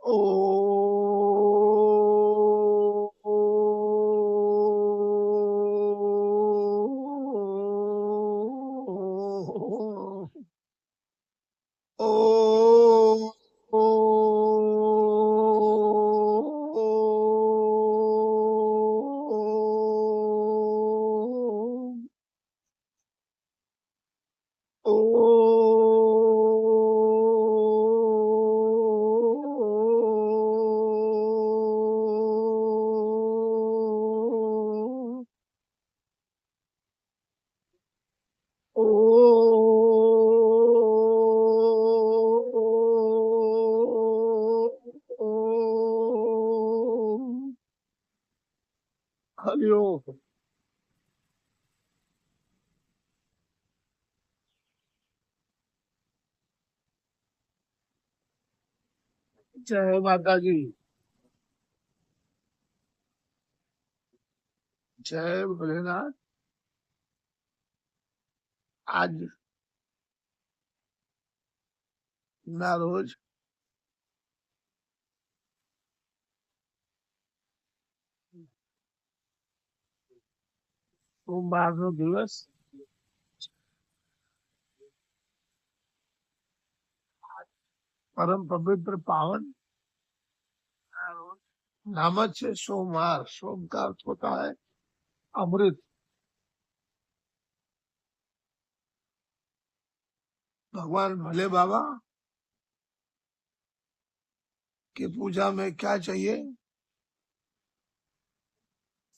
ओ ओ हरिओम। जय माता जी। जय भोलेनाथ। आज ना रोज सोमवार नो दिवस परम पवित्र पावन नामक से सोमवार। सोम का अर्थ होता है अमृत। भगवान भोले बाबा की पूजा में क्या चाहिए?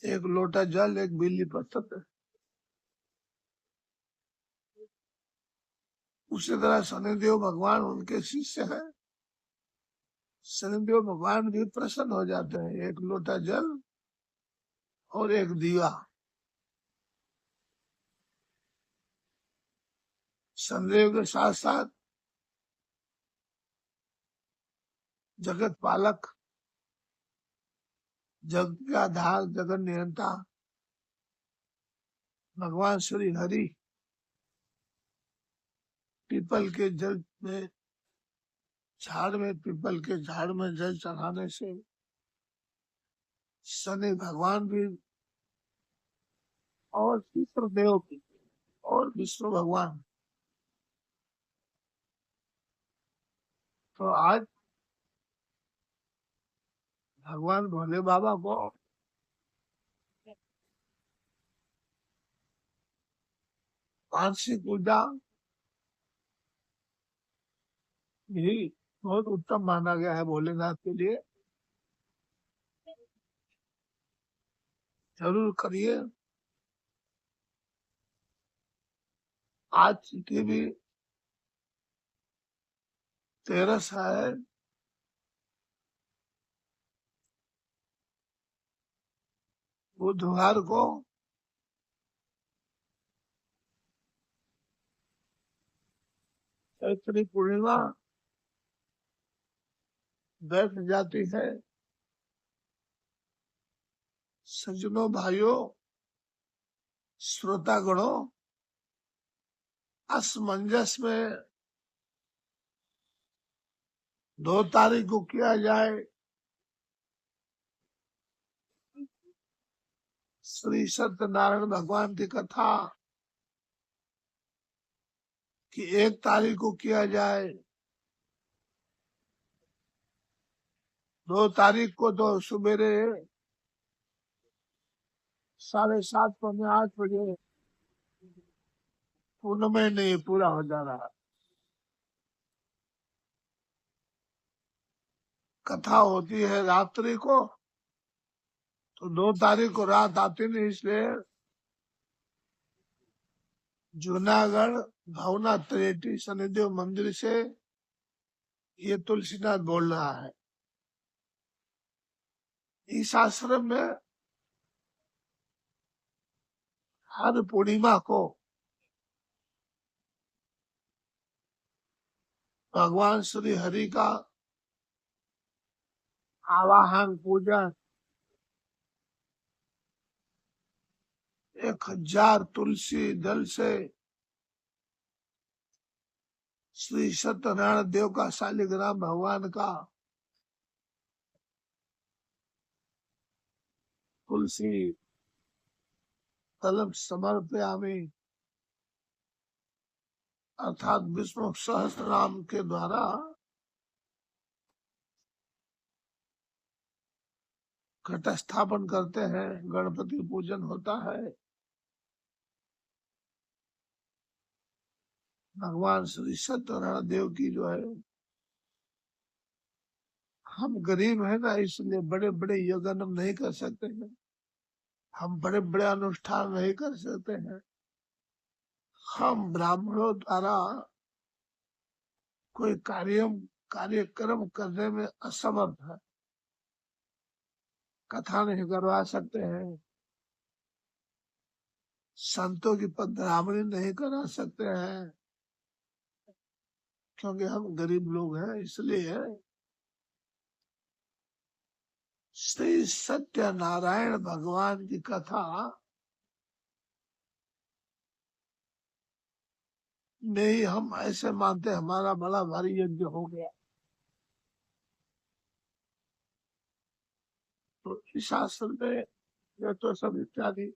एक लोटा जल, एक बिल्ली पत्र। उसी तरह शनिदेव भगवान उनके शिष्य हैं। शनिदेव भगवान भी प्रसन्न हो जाते हैं। एक लोटा जल और एक दिया। शनिदेव के साथ साथ जगत पालक, जग का आधार, जगत नियंता भगवान श्री हरि पीपल के जल में, झाड़ में, पीपल के झाड़ में जल चढ़ाने से शनि भगवान भी और पितृ देव भी और विष्णु भगवान। तो आज भगवान भोले बाबा को वार्षिक पूजा भी बहुत उत्तम माना गया है। भोलेनाथ के लिए जरूर करिए। आज की भी 13 है। बुधवार को चैत्री पूर्णिमा बैठ जाती है। सज्जनों, भाइयों, श्रोतागणों, असमंजस में 2 तारीख को किया जाए श्री सत्यनारायण भगवान की कथा, कि 1 तारीख को किया जाए। 2 तारीख को तो सुबेरे 7:30 पौने 8 बजे पूर्ण में नहीं पूरा हो जा रहा। कथा होती है रात्रि को, तो 2 तारीख को रात आती नहीं, इसलिए जूनागढ़ भावना त्रेटी शनिदेव मंदिर से ये तुलसीनाथ बोल रहा है। इस आश्रम में हर पूर्णिमा को भगवान श्री हरि का आवाहन, पूजन, 1000 तुलसी दल से श्री सत्यनारायण देव का शालिग्राम भगवान का तुलसी तलम समर्पयामि अर्थात विष्णु सहस्त्र नाम के द्वारा घट स्थापन करते हैं, गणपति पूजन होता है। भगवान श्री सत्यनारायण देव की जो है, हम गरीब है ना, इसलिए बड़े बड़े यज्ञ हम नहीं कर सकते हैं, हम बड़े बड़े अनुष्ठान नहीं कर सकते हैं। हम ब्राह्मणों द्वारा कोई कार्यक्रम करने में असमर्थ है, कथा नहीं करवा सकते हैं, संतों की पधरामणी नहीं करा सकते हैं, क्योंकि हम गरीब लोग हैं। इसलिए श्री सत्यनारायण भगवान की कथा नहीं, हम ऐसे मानते हमारा बड़ा भारी यज्ञ हो गया। तो इस शास्त्र में ये तो सब इत्यादि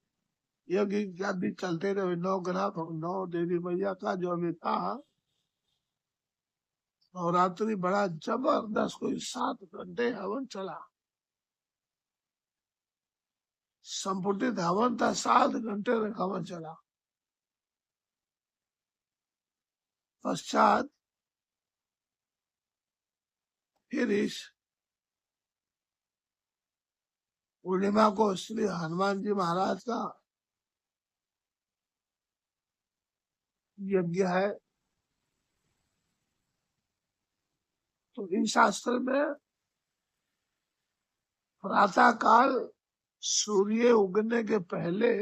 यज्ञ इत्यादि चलते रहे, 9 ग्रह 9 देवी मैया का जो अभी था, नवरात्रि बड़ा जबरदस्त, कोई 7 घंटे हवन चला, संपुटित हवन था, 7 घंटे तक हवन चला। पश्चात फिर इस पूर्णिमा को श्री हनुमान जी महाराज का यज्ञ है। तो इस शास्त्र में प्रातः काल सूर्य उगने के पहले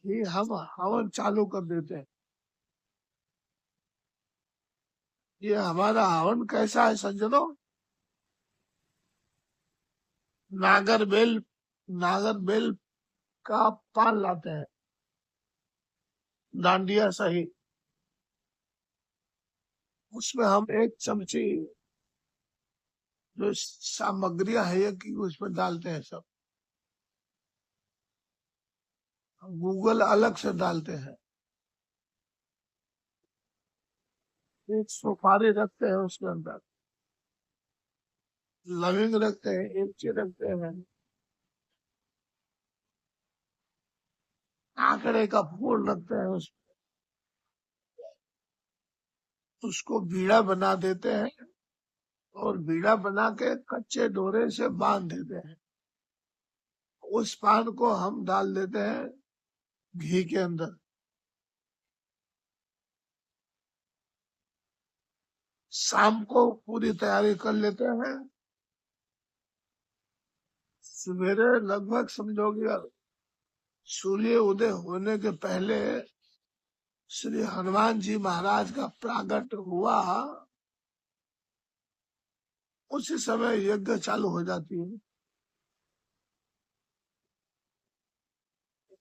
ही हम हवन चालू कर देते हैं। ये हमारा हवन कैसा है सज्जनों? नागरबेल नागरबेल का पान लाते हैं, डांडिया सहित, उसमें हम 1 चमची जो सामग्रियां है कि उसमें डालते हैं सब, गूगल अलग से डालते हैं, 1 सुपारी रखते हैं उसके अंदर, लविंग रखते हैं, इलायची रखते हैं, आंकड़े का फूल रखते हैं, उसको बीड़ा बना देते हैं और बीड़ा बना के कच्चे डोरे से बांध देते हैं। उस पान को हम डाल देते हैं घी के अंदर। शाम को पूरी तैयारी कर लेते हैं, सवेरे लगभग समझोगे सूर्य उदय होने के पहले श्री हनुमान जी महाराज का प्रागट हुआ, उसी समय यज्ञ चालू हो जाती है।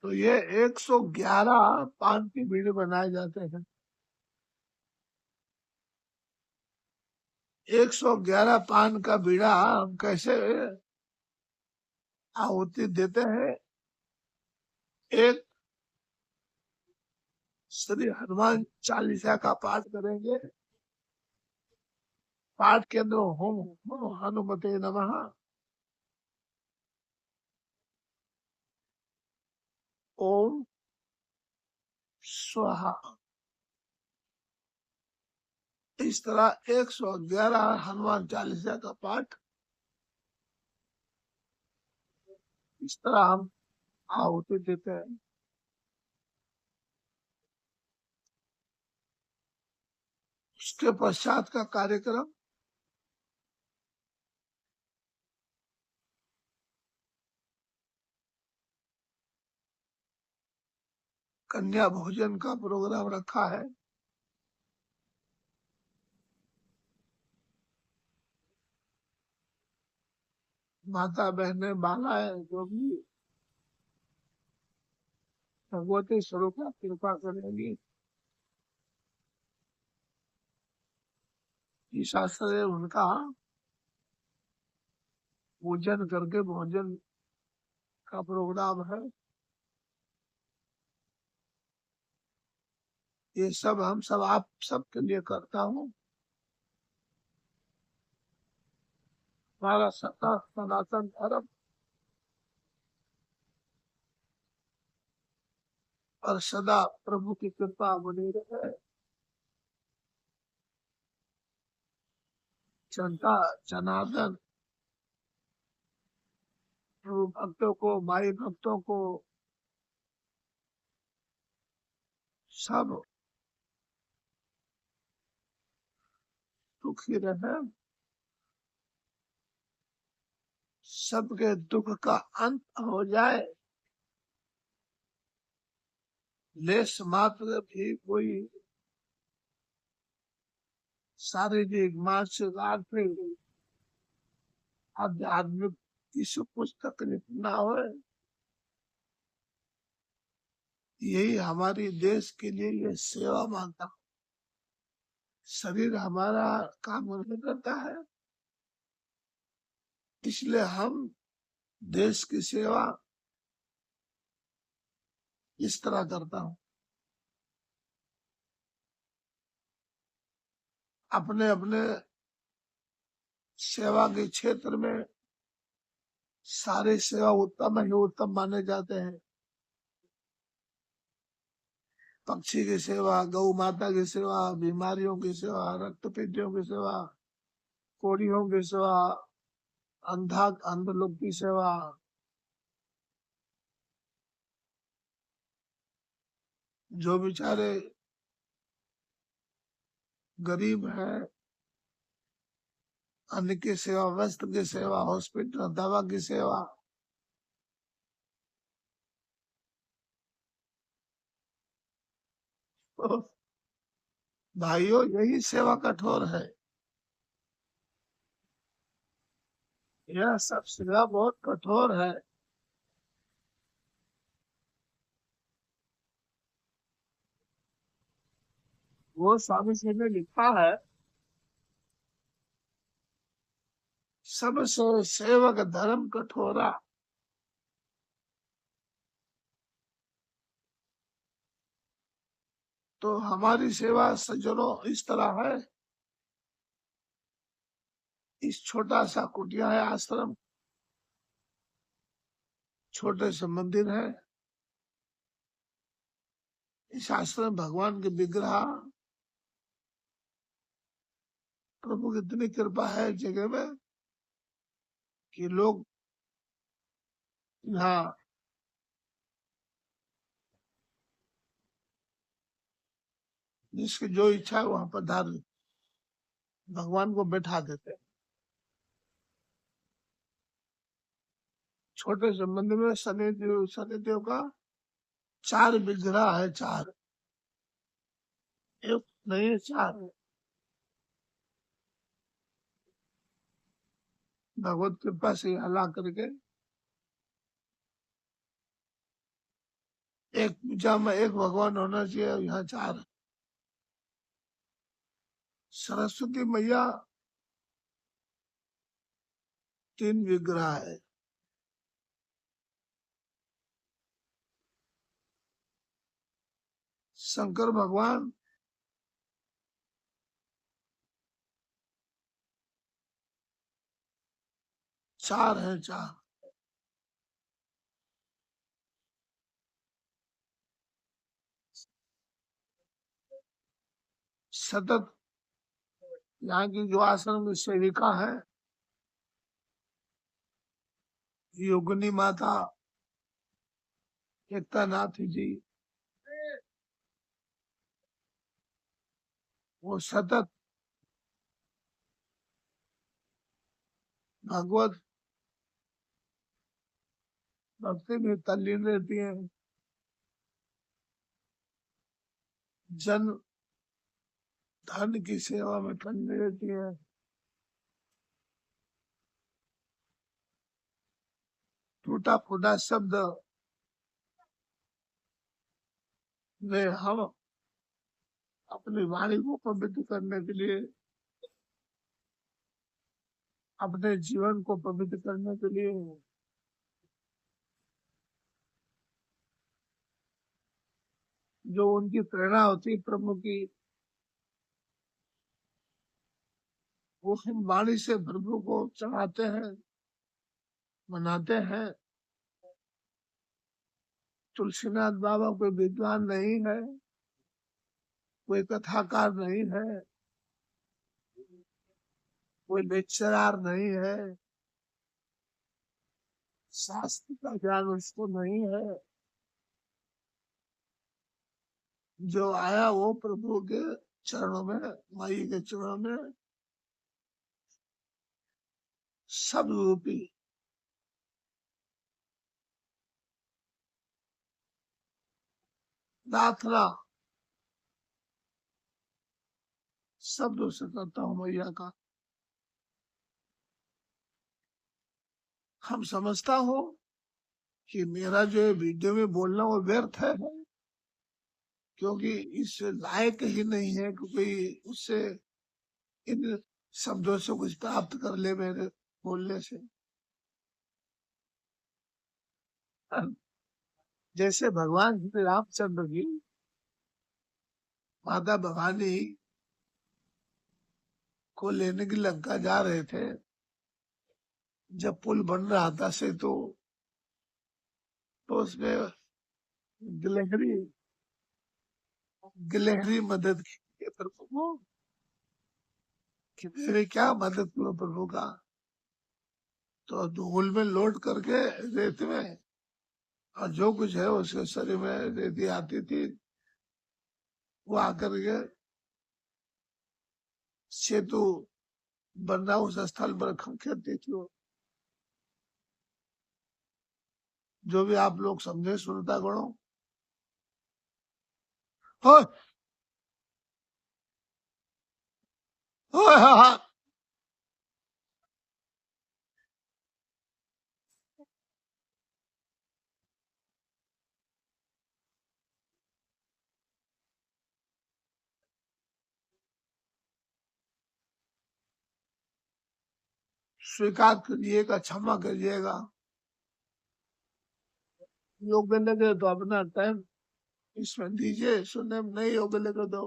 तो ये 111 पान की बीड़ी बनाए जाते हैं। 111 पान का बीड़ा हम कैसे आहुति देते हैं? एक श्री हनुमान चालीसा का पाठ करेंगे, पाठ के अंदर होम हनुमते नमः, ओम स्वाहा, इस तरह 111 हनुमान चालीसा का पाठ इस तरह हम आहुति देते हैं। उसके पश्चात का कार्यक्रम कन्या भोजन का प्रोग्राम रखा है। माता बहने बालाएं जो भी भगवती स्वरूप का कृपा करेंगी, शास्त्र उनका पूजन करके भोजन का प्रोग्राम है। ये सब हम सब आप सबके लिए करता हूँ। हमारा सनातन धर्म और सदा प्रभु की कृपा बनी रहे। जनता जनार्दन प्रभु भक्तों को, माई भक्तों को सब सुखी रहे। सबके दुख का अंत हो जाए। लेस मात्र भी कोई शारीरिक, मानसिक, आर्थिक, आध्यात्मिक किसी कुछ तकलीफ ना हो। यही हमारी देश के लिए ये सेवा मानता हूँ। शरीर हमारा काम नहीं करता है, इसलिए हम देश की सेवा इस तरह करता हूँ। अपने अपने सेवा के क्षेत्र में सारे सेवा उत्तम ही उत्तम माने जाते हैं। पक्षी की सेवा, गौ माता की सेवा, बीमारियों की सेवा, रक्तपितियों की सेवा, कोढ़ियों की सेवा, अंध लोग की सेवा, जो बेचारे गरीब हैं, अन्न की सेवा, वस्त्र की सेवा, हॉस्पिटल दवा की सेवा। तो भाइयों, यही सेवा कठोर है। यह सब सेवा बहुत कठोर है। वो स्वामी जी ने लिखा है, सब सेवक धर्म कठोरा। तो हमारी सेवा सज्जनों इस तरह है। इस छोटा सा कुटिया है आश्रम, छोटे से मंदिर है। इस आश्रम भगवान के विग्रह, प्रभु की इतनी कृपा है इस जगह में कि लोग यहाँ जिसकी जो इच्छा है वहां पर भगवान को बैठा देते हैं। छोटे से मंदिर में शनिदेव का 4 विग्रह है। 4, एक नहीं है, 4 है। भगवत कृपा से हला करके एक पूजा में एक भगवान होना चाहिए, यहाँ 4 है। सरस्वती मैया 3 विग्रह है। शंकर भगवान 4 है। 4 सतत यहाँ की जो आश्रम की सेविका है, योगिनी माता एकता नाथ जी, वो सतत भगवत भक्ति में तल्लीन रहती है। जन धन की सेवा में तल्लीन रहती है। टूटा फूटा शब्द में हम अपनी वाणी को पवित्र करने के लिए अपने जीवन को पवित्र करने के लिए जो उनकी प्रेरणा होती है प्रभु की, वो हम वाणी से प्रभु को चढ़ाते हैं, मनाते हैं। तुलसीनाथ बाबा कोई विद्वान नहीं है, कोई कथाकार नहीं है, कोई लेक्चरार नहीं है, शास्त्र का ज्ञान उसको नहीं है। जो आया वो प्रभु के चरणों में, माई के चरणों में सब रूपी प्रार्थना शब्दों से करता हूँ मैया का। हम समझता हूँ कि मेरा जो वीडियो में बोलना वो व्यर्थ है, क्योंकि इस लायक ही नहीं है कि कोई उससे इन शब्दों से कुछ प्राप्त कर ले मेरे बोलने से। जैसे भगवान श्री रामचंद्र जी माता भवानी को लेने की लंका जा रहे थे, जब पुल बन रहा था सेतु, तो उसमें गिलहरी गिलहरी मदद की प्रभु को कि मेरे क्या मदद करो प्रभु का। तो धूल में लोट करके रेत में, और जो कुछ है उसके शरीर में रेती आती थी, वो आकर के सेतु बन रहा उस स्थल पर खंखेरती थी। वो जो भी आप लोग समझे सुनता गणों। ओए, ओए, हाँ, हाँ। स्वीकार करिएगा, क्षमा करिएगा। योग्य लगे तो अपना टाइम इसमें दीजिए, सुनने में नहीं योग्य लगे तो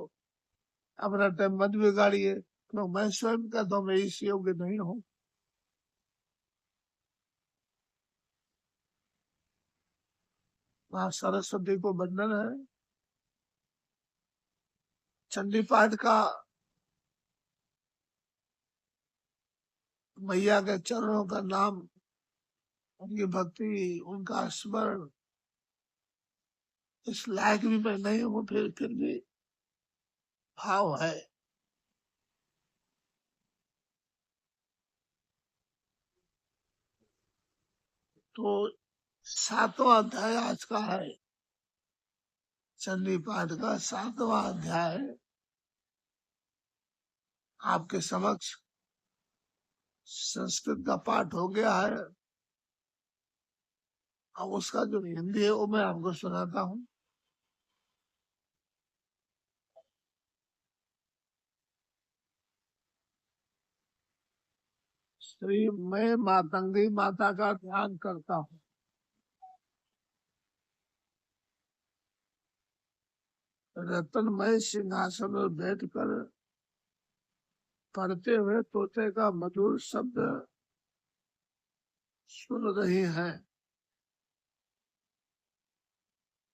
अपना टाइम मत बिगाड़िए। तो मैं स्वयं कहता हूँ मैं इस योग्य नहीं हूँ। वहाँ सरस्वती को वंदन है। चंडी पाठ का मैया के चरणों का नाम, उनकी भक्ति, उनका स्मरण, इस लायक भी मैं नहीं हूँ, फिर भी भाव है। तो 7वां अध्याय आज का है, चंडी पाठ का 7वां अध्याय आपके समक्ष संस्कृत का पाठ हो गया है। अब उसका जो हिंदी है वो मैं आपको सुनाता हूँ। श्री मैं मातंगी माता का ध्यान करता हूँ। रत्नमय सिंहासन पर बैठकर पढ़ते हुए तोते का मधुर शब्द सुन रही हैं।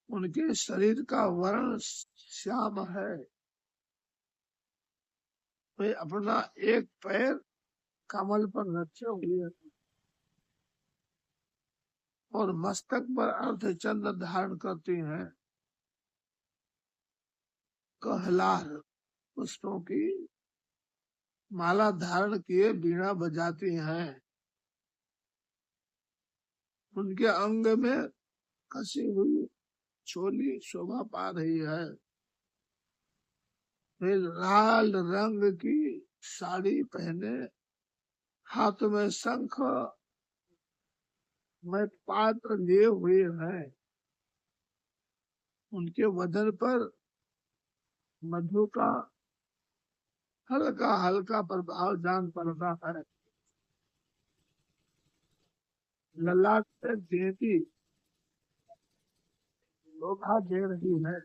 उनके शरीर का वर्ण श्याम है। वे अपना एक पैर कमल पर रखे हुए हैं और मस्तक पर अर्धचंद्र धारण करती हैं। कहलार पुष्पों की माला धारण किए बीणा बजाती हैं। उनके अंग में कसी हुई चोली शोभा पा रही है। वे लाल रंग की साड़ी पहने हाथ में शंख में पात्र लिए हुए हैं। उनके वदन पर मधु का हल्का हल्का प्रभाव जान पड़ता है। ललाट पे देती शोभा दे रही है।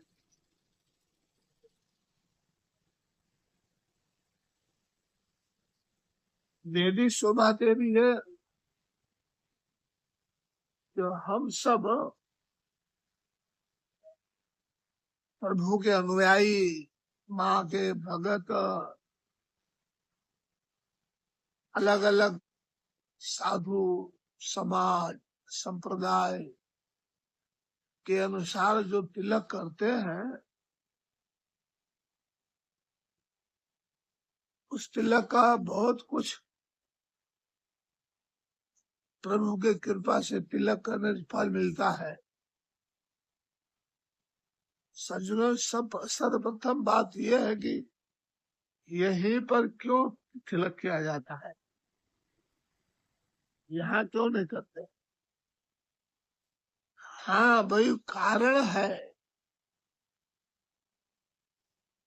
देवी शोभा दे रही है जो हम सब प्रभु के अनुयायी, माँ के भगत, अलग अलग साधु समाज संप्रदाय के अनुसार जो तिलक करते हैं, उस तिलक का बहुत कुछ प्रभु के कृपा से तिलक करने से फल मिलता है। सज्जनों, सब सर्वप्रथम बात यह है कि यहीं पर क्यों तिलक किया जाता है, यहाँ क्यों नहीं करते? हाँ भाई, कारण है।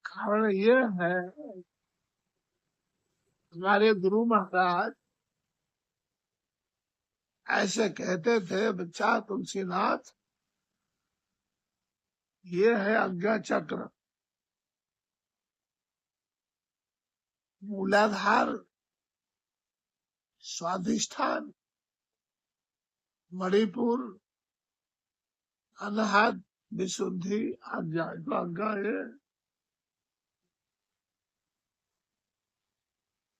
कारण ये है, हमारे गुरु महाराज ऐसे कहते थे, बच्चा तुलसीनाथ, ये है आज्ञा चक्र, मूलाधार, स्वाधिष्ठान, मणिपुर, अनाहत, विशुद्धि, आज्ञा। आज्ञा है,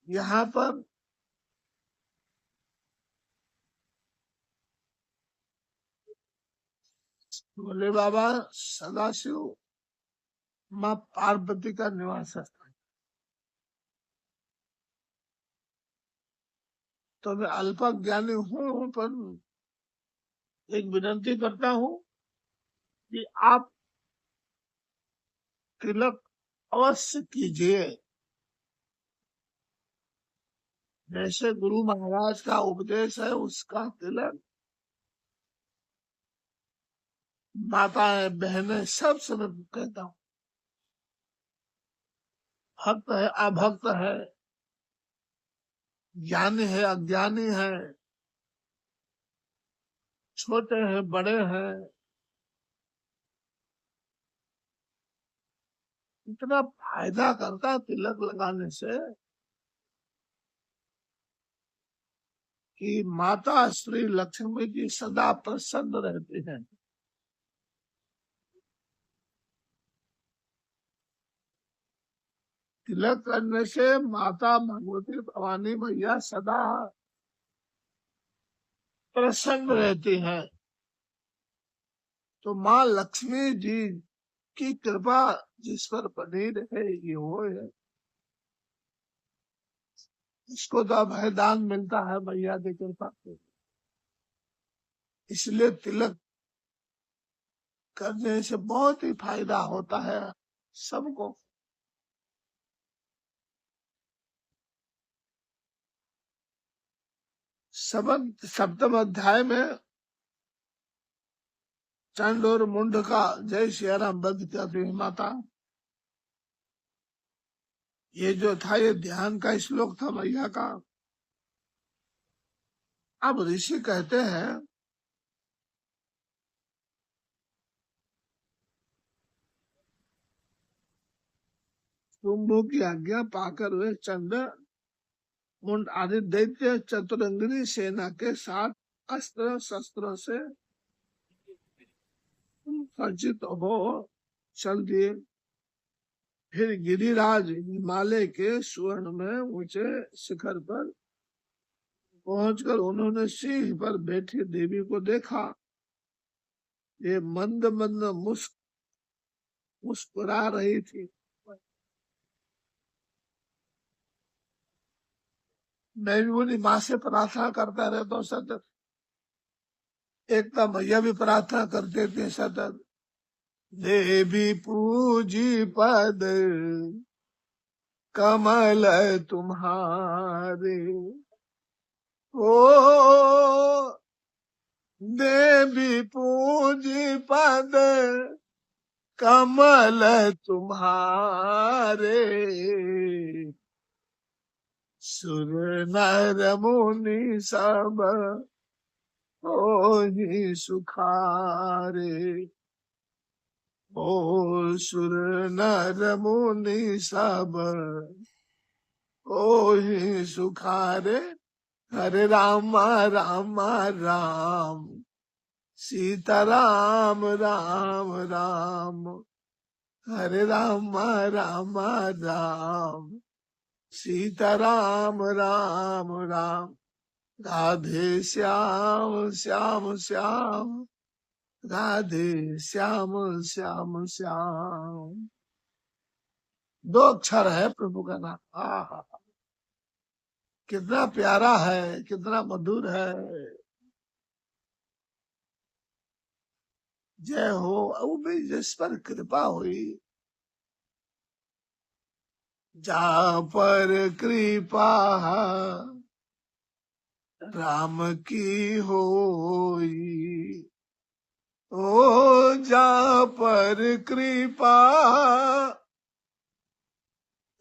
यहाँ पर भोले बाबा सदाशिव माँ पार्वती का निवास स्थान। तो मैं अल्पज्ञानी हूँ, पर एक विनती करता हूँ कि आप तिलक अवश्य कीजिए। जैसे गुरु महाराज का उपदेश है, उसका तिलक माताएं बहनें सब समय कहता हूँ। भक्त है अभक्त है, ज्ञानी है अज्ञानी है, छोटे हैं बड़े हैं, इतना फायदा करता है तिलक लगाने से कि माता श्री लक्ष्मी जी सदा प्रसन्न रहती हैं। तिलक करने से माता भगवती भवानी मैया सदा प्रसन्न रहती हैं। तो माँ लक्ष्मी जी की कृपा जिस पर बनी रहेगी वो है, इसको तो अभयदान मिलता है मैया की कृपा से। इसलिए तिलक करने से बहुत ही फायदा होता है सबको। सप्तम अध्याय में चंड और मुंड का जय श्री राम वध करती है माता। ये जो था, ये ध्यान का श्लोक था मैया का। अब ऋषि कहते हैं, शुंभु की आज्ञा पाकर वे चंड मुंड आदि दैत्य चतुरंगिनी सेना के साथ अस्त्र शस्त्रों से सज्जित हो चल दिए। फिर गिरिराज हिमालय के स्वर्ण में ऊंचे शिखर पर पहुंचकर उन्होंने सिंह पर बैठी देवी को देखा। ये मंद मंद मुस्कुरा रही थी। मैं भी बोली माँ से प्रार्थना करता रहता हूँ सतत। एकता मैया भी प्रार्थना करते थे सतत, देवी पूजी पद कमल तुम्हारे, ओ देवी पूजी पद कमल तुम्हारे, सुर नर मुनि सब ओहि सुखारे, ओ सुर नर मुनि सब, ओहि सुखारे। हरे राम राम राम, सीता राम राम राम, हरे राम राम राम, सीता राम राम राम, राधे श्याम श्याम श्याम, राधे श्याम श्याम श्याम। दो अक्षर है प्रभु का नाम। आहा, कितना प्यारा है, कितना मधुर है। जय हो। वो भी जिस पर कृपा हुई, जा पर कृपा राम की होई, ओ जा पर कृपा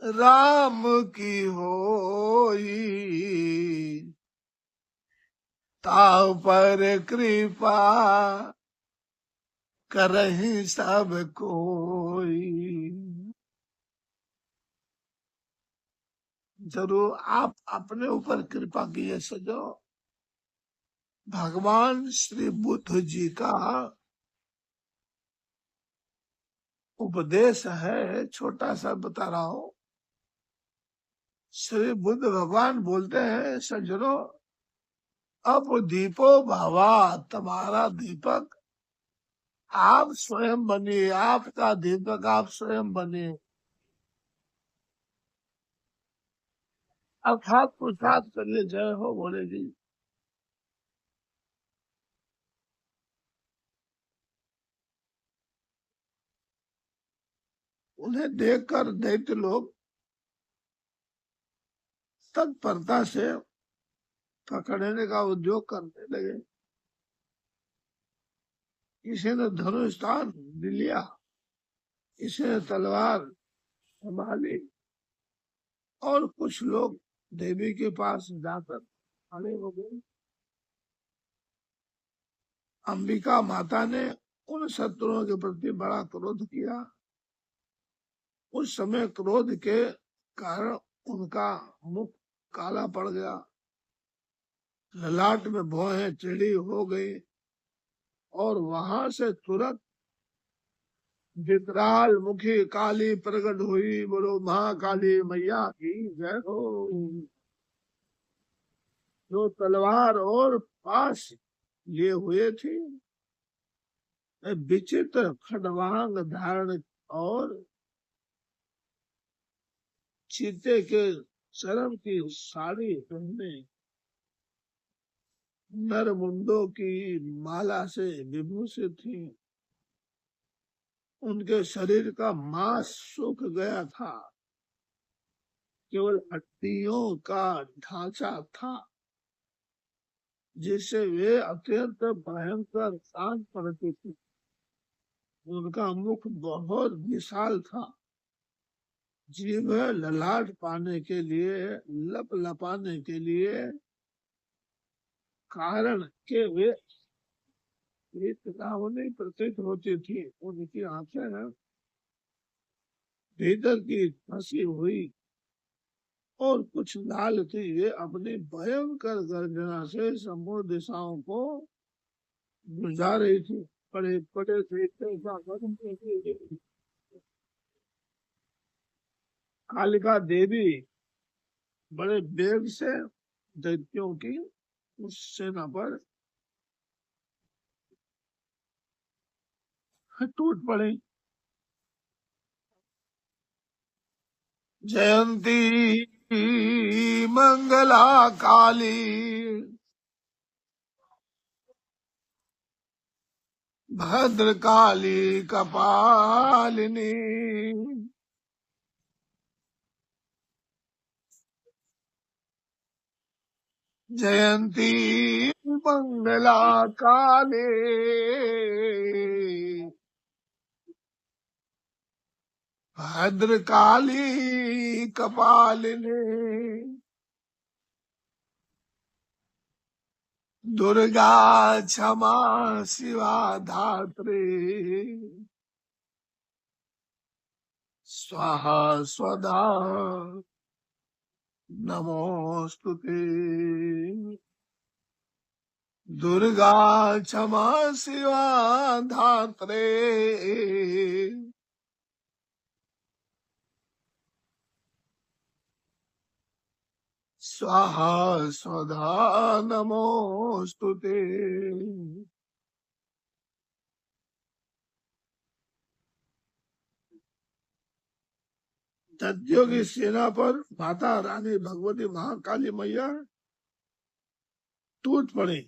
राम की होई, ता पर कृपा करहि सब कोई। जरूर आप अपने ऊपर कृपा किए सजो। भगवान श्री बुद्ध जी का उपदेश है, छोटा सा बता रहा हूँ। श्री बुद्ध भगवान बोलते हैं, सज्जनों, अब दीपो भावा, तुम्हारा दीपक आप स्वयं बनिए, आपका दीपक आप स्वयं बनिए। अर्थात पुरुषार्थ करिए। जय हो बोले जी। उन्हें देखकर दैत्य लोग तत्परता से पकड़ने का उद्योग करने लगे। किसी ने धनुष स्थान लिया, किसी ने तलवार संभाली, और कुछ लोग देवी के पास जाकर खड़े हो गए। अंबिका माता ने उन शत्रुओं के प्रति बड़ा क्रोध किया। उस समय क्रोध के कारण उनका मुख काला पड़ गया, ललाट में भौहें टेढ़ी हो गई, और वहां से तुरंत विकराल मुखी काली प्रकट हुई। बोलो महाकाली मैया की जय हो। जो तलवार और पास लिए हुए थे, विचित्र खड़वांग धारण और चीते के चरम की साड़ी पहने, नर मुंडों की माला से विभूषित थी। उनके शरीर का मांस सूख गया था, केवल हड्डियों का ढांचा था, जिससे वे अत्यंत भयंकर शांत पड़ती थी। उनका मुख बहुत विशाल था, जीभ ललाट पाने के लिए, लप लपाने के लिए कारण के वे चेतावनी प्रतीत होती थी। उनकी आंखें भीतर की फंसी हुई और कुछ लाल थी। वे अपनी भयंकर गर्जना से संपूर्ण दिशाओं को गुंजा रही थी। बड़े बड़े कालिका देवी बड़े वेग से दैत्यों की उस सेना पर टूट पड़े। जयंती मंगला काली, भद्रकाली कपालिनी, जयंती मंगला काली, भद्रकाली कपालिनी। दुर्गा क्षमा शिवा धात्री स्वाहा स्वधा नमोस्तुते। दुर्गा क्षमा शिवा धात्री स्वाहा स्वधा नमोस्तुते। दैत्यों की सेना पर माता रानी भगवती महाकाली मैया टूट पड़ी।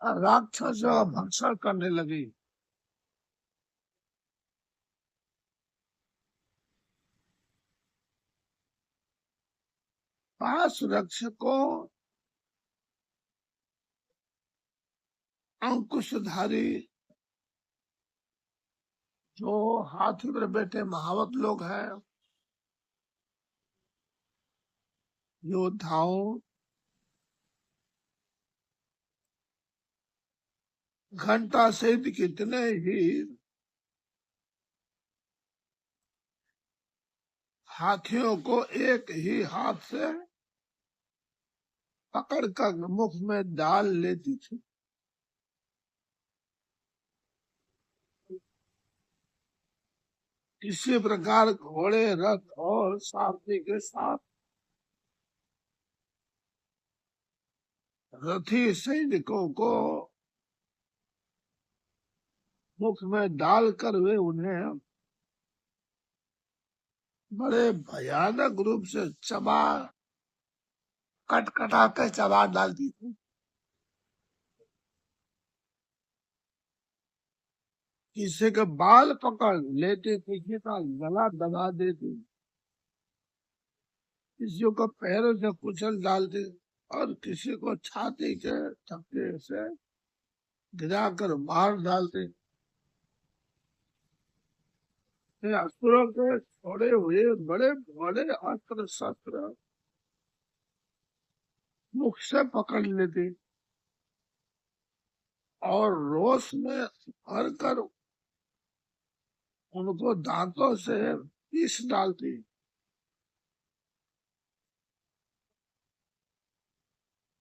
राक्षसों का भक्षण करने लगी। पास रक्षकों अंकुशधारी जो हाथी पर बैठे महावत लोग हैं, योद्धाओं, घंटा सहित कितने ही हाथियों को एक ही हाथ से पकड़कर मुख में डाल लेती थी। इसी प्रकार घोड़े, रथ और सारथी के साथ रथी सैनिकों को मुख में डालकर वे उन्हें बड़े भयानक रूप से चबा कटा कर चबा डालती थी। किसी का बाल पकड़ लेती, किसी का गला दबा देती, किसी को पैरों से कुचल डालती और किसी को छाती के धक्के से गिराकर मार डालते। असुरों के छोड़े हुए बड़े बड़े अस्त्र शस्त्र मुख से पकड़ लेते और रोष में भरकर उनको दांतों से पीस डालती।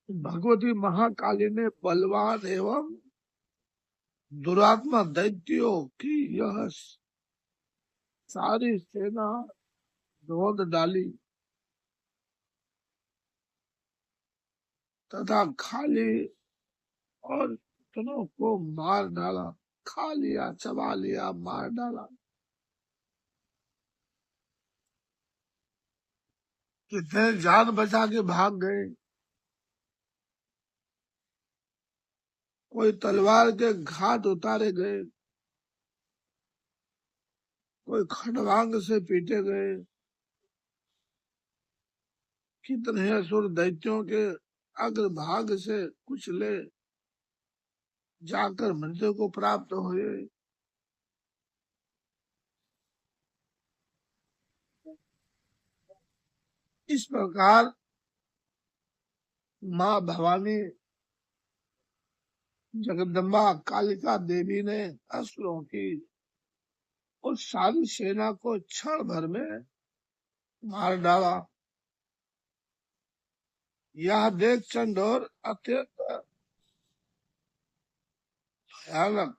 भगवती महाकाली ने बलवान एवं दुरात्मा दैत्यों की यह सारी सेना रोक डाली तथा खाली और कितनों को मार डाला। खा लिया, चबा लिया, मार डाला। कितने जान बचा के भाग गए। कोई तलवार के घाट उतारे गए, कोई खड़वांग से पीटे गए। कितने असुर दैत्यों के अग्रभाग से कुचले जाकर मृत्यु को प्राप्त हुए। इस प्रकार माँ भवानी जगदम्बा कालिका देवी ने असुरों की उस सारी सेना को क्षण भर में मार डाला। यह देख चंडोर अत्यंत भयानक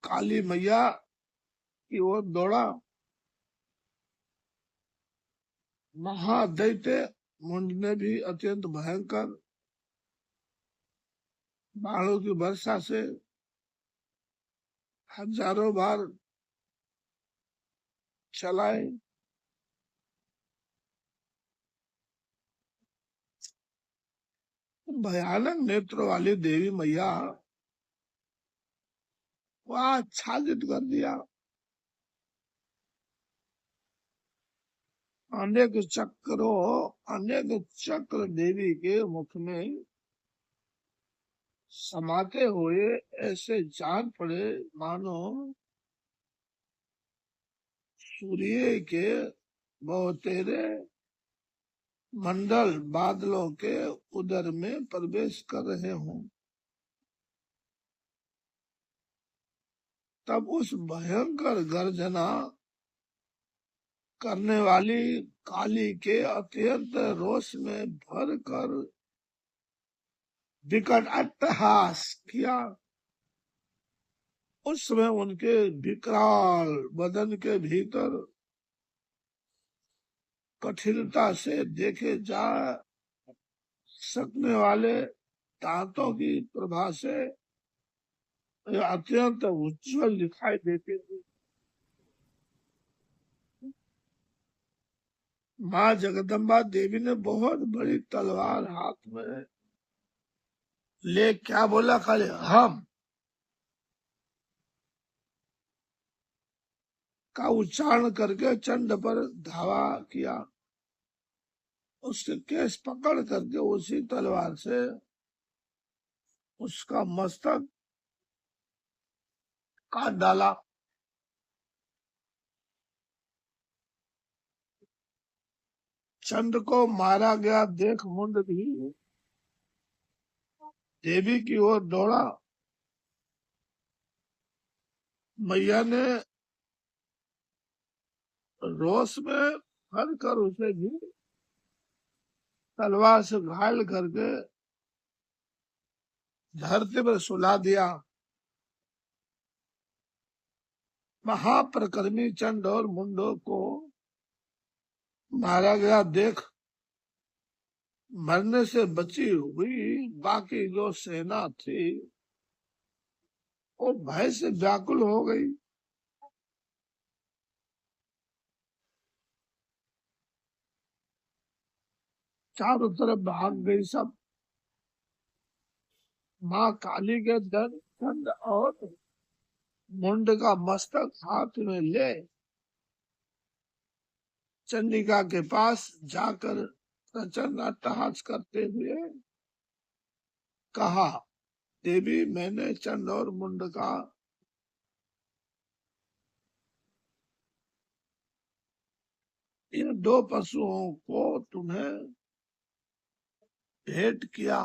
काली मैया की ओर दौड़ा। महादैत्य मुंड ने भी अत्यंत भयंकर बाणों की वर्षा से हजारों बार चलाए। भयानक नेत्रों वाली देवी मैया को आच्छादित कर दिया। अनेक चक्र देवी के मुख में समाते हुए ऐसे जान पड़े मानो सूर्य के बहुतेरे मंडल बादलों के उदर में प्रवेश कर रहे हों, तब उस भयंकर गर्जना करने वाली काली के अत्यंत रोष में भर कर विकट अट्टहास किया। उस समय उनके विकराल बदन के भीतर कठिनता से देखे जा सकने वाले दांतों की प्रभा से अत्यंत उज्जवल दिखाई देते थे। माँ जगदम्बा देवी ने बहुत बड़ी तलवार हाथ में ले क्या बोला, खाली हम का उच्चारण करके चंड पर धावा किया। उसके केस पकड़ करके उसी तलवार से उसका मस्तक काट डाला। चंड को मारा गया देख मुंड भी देवी की ओर दौड़ा। मैया ने रोष में भर कर उसे भी तलवार से घायल करके धरती पर सुला दिया। महाप्रकर्मी चंड और मुंडो को मारा गया देख मरने से बची हुई बाकी जो सेना थी वो भय से व्याकुल हो गई। चारों तरफ भाग गई सब। माँ काली के चंड और मुंड का मस्तक हाथ में ले चंडिका के पास जाकर प्रचंड अट्टहास करते हुए कहा, देवी मैंने चंड और मुंड का इन दो पशुओं को तुम्हें भेंट किया।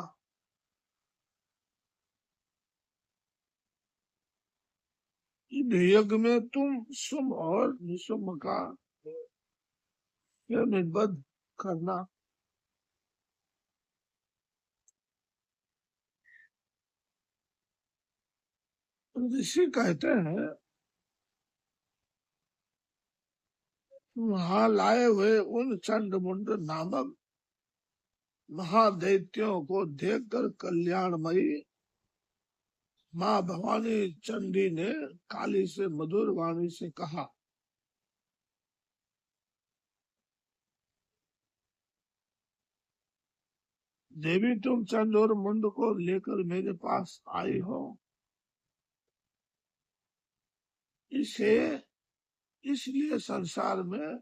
इन यज्ञ में तुम शुभ और निशुभ का निबद्ध करना। ऋषि कहते हैं वहां लाए हुए उन चंड मुंड नामक महादैत्यों को देखकर कल्याणमयी माँ भवानी चंडी ने काली से मधुर वाणी से कहा, देवी तुम चंड और मुंड को लेकर मेरे पास आई हो, इसे इसलिए संसार में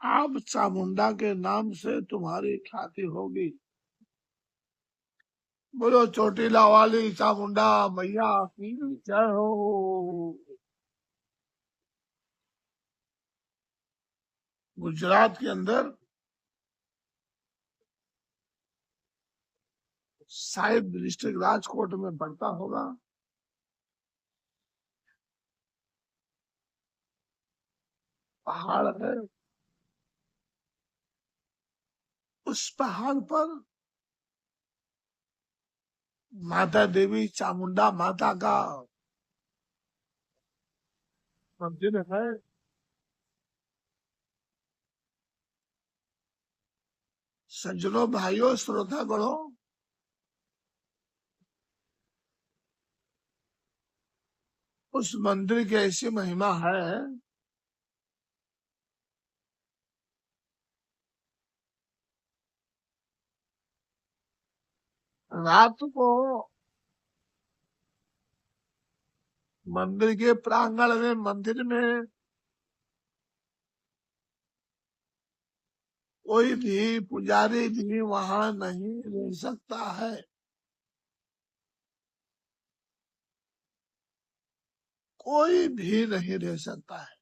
आप चामुंडा के नाम से तुम्हारी ख्याति होगी। बोलो चोटीला वाली चामुंडा मैया की जय हो। गुजरात के अंदर शायद डिस्ट्रिक्ट राजकोट में पड़ता होगा, पहाड़ है। उस पहाड़ पर माता देवी चामुंडा माता का मंदिर है। सज्जनों भाइयों श्रोतागणों, उस मंदिर की ऐसी महिमा है, रात को मंदिर के प्रांगण में मंदिर में कोई भी पुजारी भी वहां नहीं रह सकता है। कोई भी नहीं रह सकता है।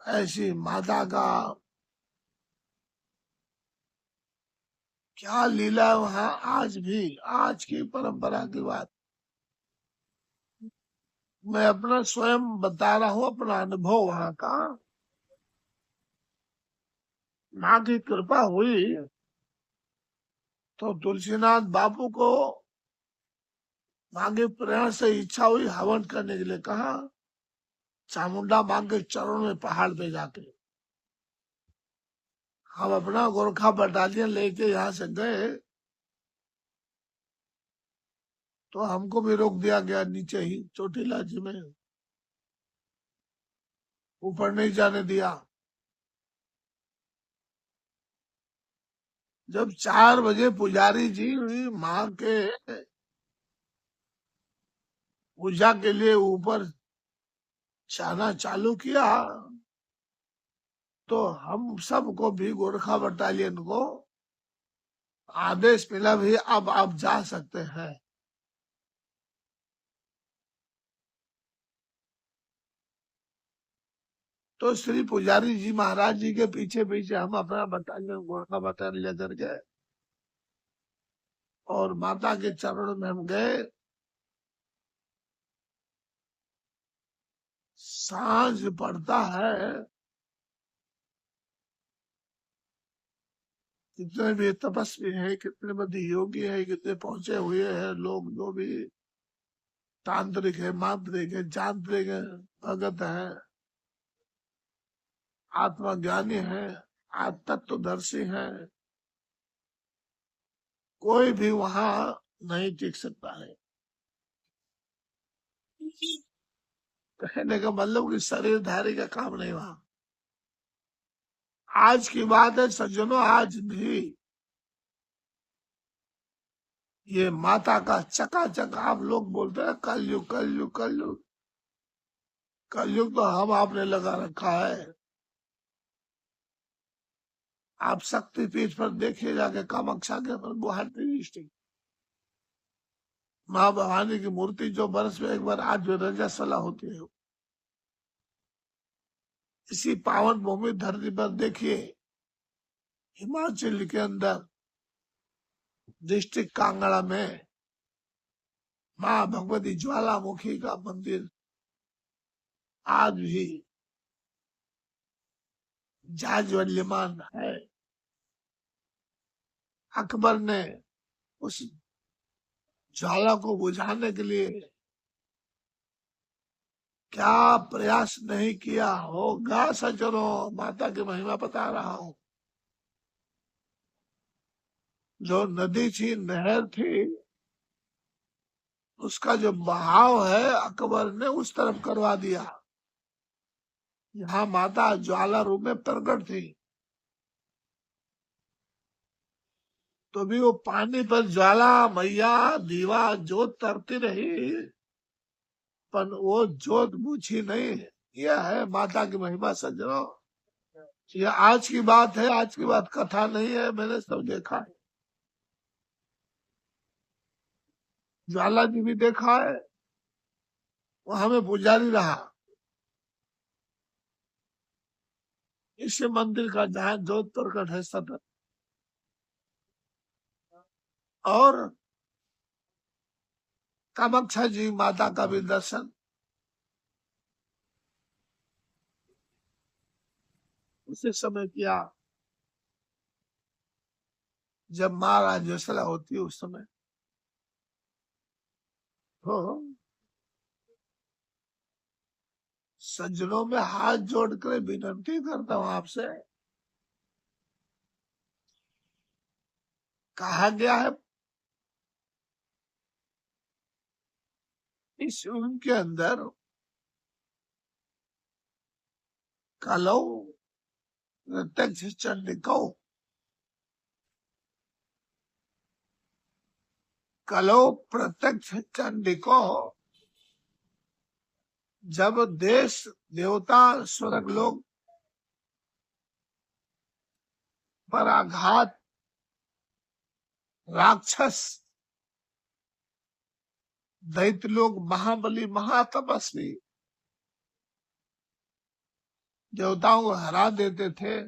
ऐसी माता का क्या लीला है वहाँ आज भी, आज की परंपरा की बात मैं अपना स्वयं बता रहा हूँ, अपना अनुभव वहाँ का। माँ की कृपा हुई तो तुलसीनाथ बापू को माँ की प्रेरणा से इच्छा हुई हवन करने के लिए, कहा चामुंडा माँ के चरणों में पहाड़ पे जाके। हम अपना गोरखा बटालियन लेके यहाँ से गए तो हमको भी रोक दिया गया नीचे ही चोटीला जी में, ऊपर नहीं जाने दिया। जब 4 बजे पुजारी जी माँ के पूजा के लिए ऊपर जाना चालू किया तो हम सबको भी गोरखा बटालियन को आदेश मिला भी अब आप जा सकते हैं। तो श्री पुजारी जी महाराज जी के पीछे पीछे हम अपना बटालियन गोरखा बटालियन लेकर गए और माता के चरणों में हम गए। सांझ पड़ता है, कितने भी तपस्वी हैं, कितने बड़ी योगी हैं, कितने पहुंचे हुए हैं लोग, जो भी तांत्रिक है, मांत्रिक है, जांत्रिक है, भगत है, आत्मज्ञानी है, तत्वदर्शी है, कोई भी वहां नहीं टिक सकता है। कहने का मतलब कि शरीरधारी का काम नहीं वहां। आज की बात है सज्जनों, आज भी ये माता का चकाचक, आप लोग बोलते हैं कलयुग कलयुग कलयुग, कलयुग तो हम आपने लगा रखा है। आप शक्तिपीठ पर देखिए जाके, कामाख्या के पर गुवाहाटी डिस्ट्रिक्ट माँ भवानी की मूर्ति जो बरस में एक बार आज जो रजस्वला होती है, इसी पावन भूमि धरती पर देखिए हिमाचल के अंदर डिस्ट्रिक्ट कांगड़ा में माँ भगवती ज्वालामुखी का मंदिर आज भी जाज्वल्यमान है। अकबर ने उस ज्वाला को बुझाने के लिए क्या प्रयास नहीं किया होगा सज्जनों, माता की महिमा बता रहा हूँ। जो नदी थी, नहर थी, उसका जो बहाव है अकबर ने उस तरफ करवा दिया। यहाँ माता ज्वाला रूप में प्रकट थी, तो भी वो पानी पर ज्वाला मैया दीवा जोत तरती रही, पर वो जोत बुझी नहीं। यह है माता की महिमा सज्जनों। ये आज की बात है, आज की बात कथा नहीं है, मैंने सब देखा है। ज्वाला जी भी देखा है, वहां में पुजारी रहा। इस मंदिर का जहाँ जोत प्रकट है सतत, और कामाख्या जी माता का भी दर्शन उसी समय किया जब माँ राज्यशला होती है, उस समय। तो सज्जनों में हाथ जोड़कर विनती करता हूँ आपसे, कहा गया है इस युग के अंदर कलौ प्रत्यक्ष चंडिको, कलौ प्रत्यक्ष चंडिको, जब देश देवता स्वर्ग लोग पर आघात, राक्षस दैत्य लोग, महाबली महातपस्वी देवताओं को हरा देते थे,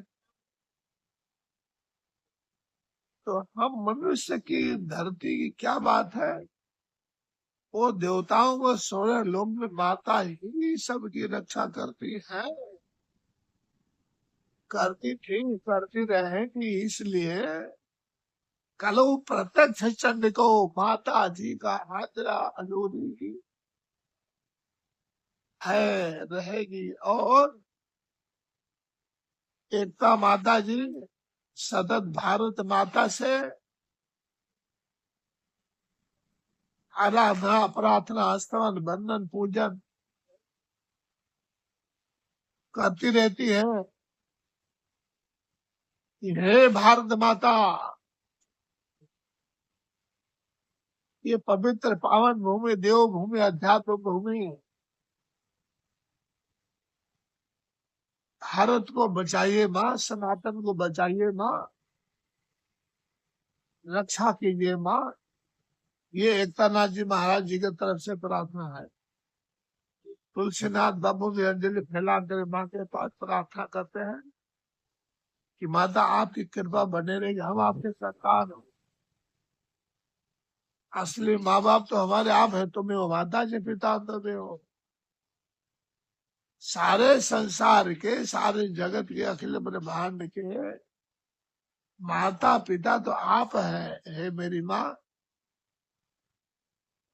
तो हम मनुष्य की धरती की क्या बात है, वो देवताओं को सोलह लोक में माता ही सबकी रक्षा करती है, करती थी, करती रहेगी। इसलिए कलो प्रत्यक्ष चंड को माता जी का हाजरा अजूरी है, रहेगी। और एकता माता जी सतत भारत माता से आराधना, प्रार्थना, स्तवन, बंदन, पूजन करती रहती है कि हे भारत माता, ये पवित्र पावन भूमि, देव भूमि, अध्यात्म भूमि, भारत को बचाइए माँ, सनातन को बचाइए माँ, रक्षा कीजिए माँ। ये एकतानाथ जी महाराज जी की तरफ से प्रार्थना है। तुलसीनाथ बाबू भी अंजलि फैला कर माँ के पास प्रार्थना करते हैं कि माता आपकी कृपा बने रहेगी, हम आपके संतान हो। असली माँ बाप तो हमारे आप है, तुम्हें हो माता जी, पिता तुम्हें हो। सारे संसार के, सारे जगत के, अखिल ब्रह्मांड के माता पिता तो आप है। हे मेरी माँ,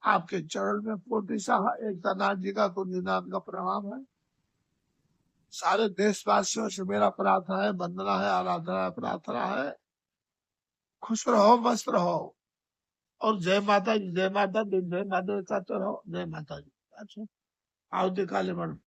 आपके चरण में कोटि सा एकतानाथ जी का कुंजीनाथ का प्रणाम है। सारे देशवासियों से मेरा प्रार्थना है, वंदना है, आराधना है, प्रार्थना है। खुश रहो, मस्त रहो, और जय माता दी, जय माता दी, जय माता दी, रहो, जय माता दी। अच्छा, आओ काले मण।